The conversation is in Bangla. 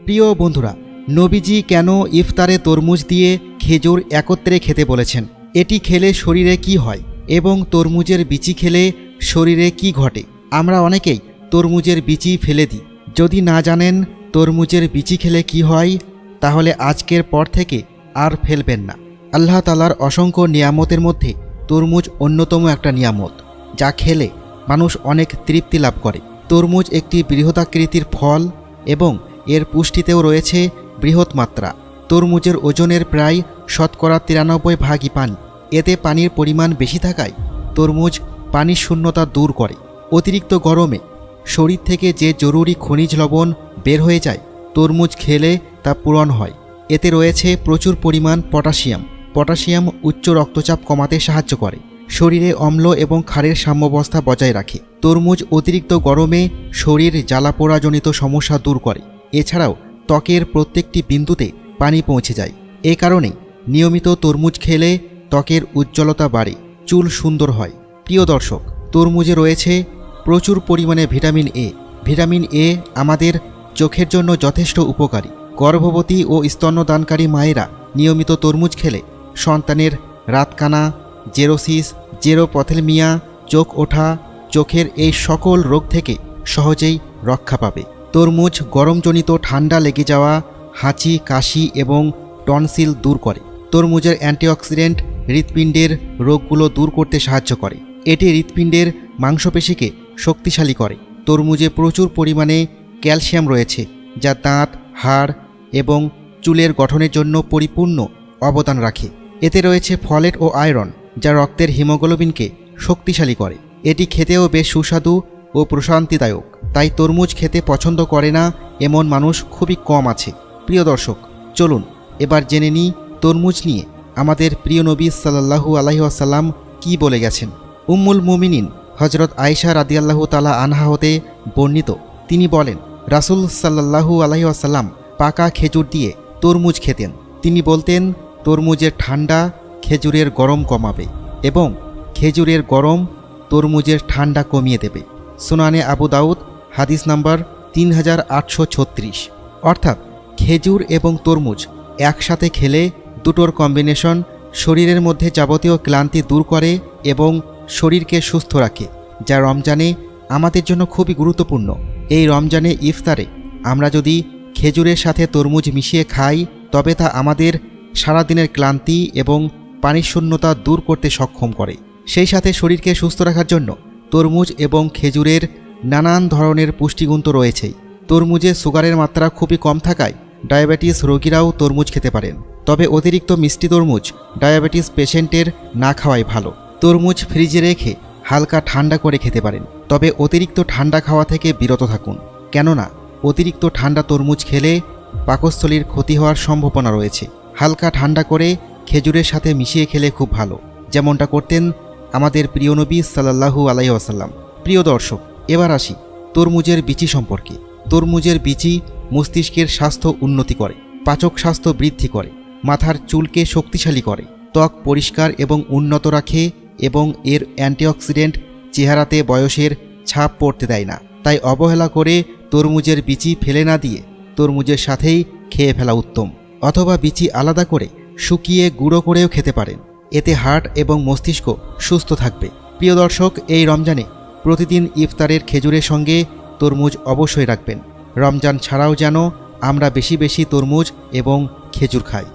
প্রিয় বন্ধুরা, নবীজি কেন ইফতারে তরমুজ দিয়ে খেজুর একত্রে খেতে বলেছেন? এটি খেলে শরীরে কি হয় এবং তরমুজের বিচি খেলে শরীরে কি ঘটে? আমরা অনেকেই তরমুজের বিচি ফেলে দিই। যদি না জানেন তরমুজের বিচি খেলে কি হয়, তাহলে আজকের পর থেকে আর ফেলবেন না। আল্লাহ তাআলার অসংখ্য নিয়ামতের মধ্যে তরমুজ অন্যতম একটা নিয়ামত, যা খেলে মানুষ অনেক তৃপ্তি লাভ করে। তরমুজ একটি বৃহদাকৃতির ফল এবং এর পুষ্টিতেও রয়েছে বৃহৎ মাত্রা। তরমুজের ওজনের প্রায় শতকরা 93% পানি। এতে পানির পরিমাণ বেশি থাকায় তরমুজ পানির শূন্যতা দূর করে। অতিরিক্ত গরমে শরীর থেকে যে জরুরি খনিজ লবণ বের হয়ে যায়, তরমুজ খেলে তা পূরণ হয়। এতে রয়েছে প্রচুর পরিমাণ পটাশিয়াম। পটাশিয়াম উচ্চ রক্তচাপ কমাতে সাহায্য করে, শরীরে অম্ল এবং ক্ষারের সাম্যাবস্থা বজায় রাখে। তরমুজ অতিরিক্ত গরমে শরীর জ্বালাপোড়াজনিত সমস্যা দূর করে। এছাড়াও ত্বকের প্রত্যেকটি বিন্দুতে পানি পৌঁছে যায়। এ কারণে নিয়মিত তরমুজ খেলে ত্বকের উজ্জ্বলতা বাড়ে, চুল সুন্দর হয়। প্রিয় দর্শক, তরমুজে রয়েছে প্রচুর পরিমাণে ভিটামিন এ। ভিটামিন এ আমাদের চোখের জন্য যথেষ্ট উপকারী। গর্ভবতী ও স্তন্যদানকারী মায়েরা নিয়মিত তরমুজ খেলে সন্তানের রাতকানা, জেরোসিস, জেরোপ্যাথেলমিয়া, চোখ ওঠা, চোখের এই সকল রোগ থেকে সহজেই রক্ষা পাবে। তরমুজ গরমজনিত ঠান্ডা লেগে যাওয়া, হাঁচি, কাশি এবং টনসিল দূর করে। তরমুজের অ্যান্টিঅক্সিডেন্ট হৃৎপিণ্ডের রোগগুলো দূর করতে সাহায্য করে। এটি হৃৎপিণ্ডের মাংসপেশিকে শক্তিশালী করে। তরমুজে প্রচুর পরিমাণে ক্যালসিয়াম রয়েছে, যা দাঁত, হাড় এবং চুলের গঠনের জন্য পরিপূর্ণ অবদান রাখে। এতে রয়েছে ফলেট ও আয়রন, যা রক্তের হিমোগ্লোবিনকে শক্তিশালী করে। এটি খেতেও বেশ সুস্বাদু ও প্রশান্তিদায়ক। তাই তরমুজ খেতে পছন্দ করে না এমন মানুষ খুবই কম আছে। প্রিয় দর্শক, চলুন এবার জেনে নিই তরমুজ নিয়ে আমাদের প্রিয় নবী সাল্লাল্লাহু আলাইহি ওয়াসাল্লাম কী বলে গেছেন। উম্মুল মুমিনিন হজরত আয়েশা রাদিয়াল্লাহু তাআলা আনহা হতে বর্ণিত, তিনি বলেন, রাসূল সাল্লাল্লাহু আলাইহি ওয়াসাল্লাম পাকা খেজুর দিয়ে তরমুজ খেতেন। তিনি বলতেন, তরমুজের ঠান্ডা খেজুরের গরম কমাবে এবং খেজুরের গরম তরমুজের ঠান্ডা কমিয়ে দেবে। সুনানে আবু দাউদ, হাদিস নাম্বার 3836। অর্থাৎ খেজুর এবং তরমুজ একসাথে খেলে দুটোর কম্বিনেশন শরীরের মধ্যে যাবতীয় ক্লান্তি দূর করে এবং শরীরকে সুস্থ রাখে, যা রমজানে আমাদের জন্য খুবই গুরুত্বপূর্ণ। এই রমজানে ইফতারে আমরা যদি খেজুরের সাথে তরমুজ মিশিয়ে খাই, তবে তা আমাদের সারাদিনের ক্লান্তি এবং পানিশূন্যতা দূর করতে সক্ষম করে। সেই সাথে শরীরকে সুস্থ রাখার জন্য তরমুজ এবং খেজুরের নানান ধরনের পুষ্টিগুণ তো রয়েছেই। তরমুজে সুগারের মাত্রা খুবই কম থাকায় ডায়াবেটিস রোগীরাও তরমুজ খেতে পারেন। তবে অতিরিক্ত মিষ্টি তরমুজ ডায়াবেটিস পেশেন্টের না খাওয়াই ভালো। তরমুজ ফ্রিজে রেখে হালকা ঠান্ডা করে খেতে পারেন, তবে অতিরিক্ত ঠান্ডা খাওয়া থেকে বিরত থাকুন, কেননা অতিরিক্ত ঠান্ডা তরমুজ খেলে পাকস্থলীর ক্ষতি হওয়ার সম্ভাবনা রয়েছে। হালকা ঠান্ডা করে খেজুরের সাথে মিশিয়ে খেলে খুব ভালো, যেমনটা করতেন আমাদের প্রিয় নবী সাল্লাল্লাহু আলাইহি ওয়াসাল্লাম। প্রিয় দর্শক, এবার আসি তরমুজের বিচি সম্পর্কে। তরমুজের বিচি মস্তিষ্কের স্বাস্থ্য উন্নতি করে, পাচক স্বাস্থ্য বৃদ্ধি করে, মাথার চুলকে শক্তিশালী করে, ত্বক পরিষ্কার এবং উন্নত রাখে এবং এর অ্যান্টিঅক্সিডেন্ট চেহারাতে বয়সের ছাপ পড়তে দেয় না। তাই অবহেলা করে তরমুজের বিচি ফেলে না দিয়ে তরমুজের সাথেই খেয়ে ফেলা উত্তম। অথবা বিচি আলাদা করে শুকিয়ে গুঁড়ো করেও খেতে পারেন। এতে হার্ট এবং মস্তিষ্ক সুস্থ থাকবে। প্রিয় দর্শক, এই রমজানে প্রতিদিন ইফতারের খেজুরের সঙ্গে তরমুজ অবশ্যই রাখবেন। রমজান ছাড়াও যেন আমরা বেশি বেশি তরমুজ এবং খেজুর খাই।